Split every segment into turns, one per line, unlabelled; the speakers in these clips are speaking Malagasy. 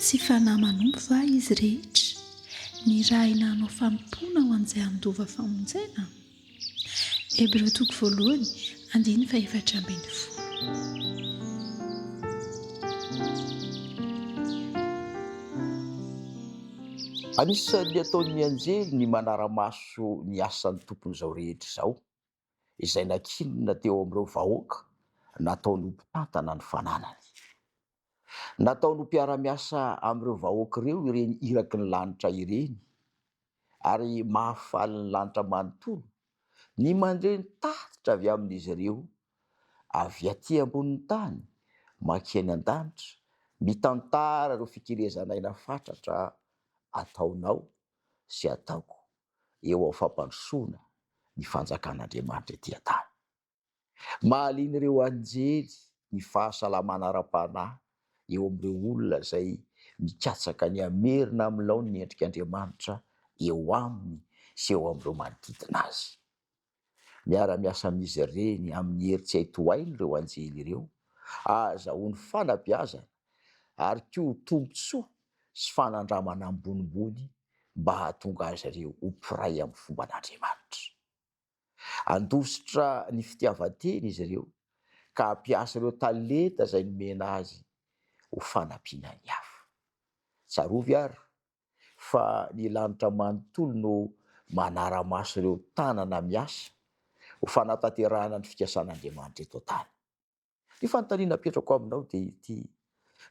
Tsy fanahy manompo va izy rehetra ny raha ilanao fanompoana ho an'izay andova famonjena? Hebreo 1:14.
Anisan'ny ataony mianjely ny manara-maso ny asan'ny tompon'izao rehetra izao, izay nankindona teo amin'ireo vahoaka nataony ho mpitantana ny fananany. Nataony ho mpiara-miasa amin'ireo vahoaka ireo ireny iraky ny lanitra ireny, ary mahafaly ny lanitra manontolo ny mandre ny tatitra avy amin'izy ireo, avy aty ambonin'ny tany manky any an-danitra, mitantara ireo fikirizanaina fatratra ataonao sy ataoko eo amin'ny fampandrosoana ny fanjakan'Andriamanitra etỳ an-tany. Mahaliana ireo anjely ny fahasalamana ara-panahy eo amin'ireo olona izay mikatsaka ny amerina amin'ny laony ny endrik'Andriamanitra eo aminy sy eo amin'ireo manodidina azy. Miara-miasa amin'izy ireny amin'ny hery tsy haitohainy ireo anjely ireo, ahazahoany fanabeazana ary koa tombotsoa sy fanandramana ambonimbony mba hahatonga azy ireo ho mpiray amin'ny fomban'Andriamanitra. Andositra ny fitiavan-tena izy ireo ka hampiasa ireo talenta izay nomena azy ho fanampiana ny hafa. Tsarovy ary fa ny lanitra manontolo no manara-maso ireo tanana miasa ho fanatanterahana ny fikasàn'Andriamanitra eto an-tany. Ny fanontaniana apetrako aminao dia ity: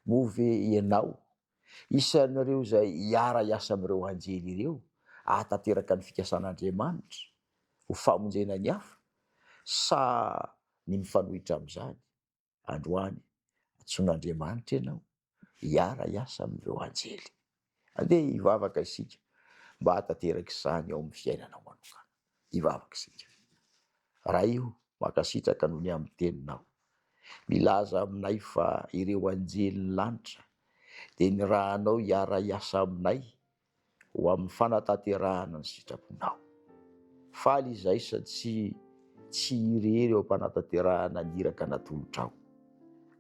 moa ve ianao isan'ireo izay hiara-iasa amin'ireo anjely ireo ahatanteraka ny fikasàn'Andriamanitra ho famonjena ny hafa, sa ny mifanohitra amin'izany? Androany antsoin'Andriamanitra ianao hiara-iasa amin'ireo anjely. Andeha hivavaka isika mba hahatanteraka izany ao amin'ny fiainanao manokana. Hivavaka isika. Raha io mankasitraka noho ny amin'ny teninao, milaza aminay fa ireo anjely ny lanitra dia ny rahanao hiara-iasa aminay ho amin'ny fanatanterahana ny sitraponao. Faly izay sady tsy irery eo am-panatanterahana ny iraka natolotrao.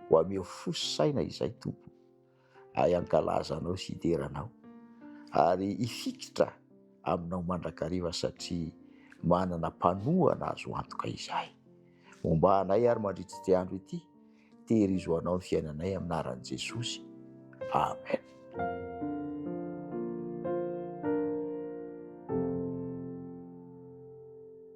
Ho ameo fo sy saina izay Tompo, hayankalazanao sy hiteranao ary hifikitra aminao mandrakariva, satria manana mpanohana azo antoka izahay. Momba anay ary mandritra ity andro ity, tehirizo anao ny fiainanay amin'ny anaran'i Jesosy. Amen.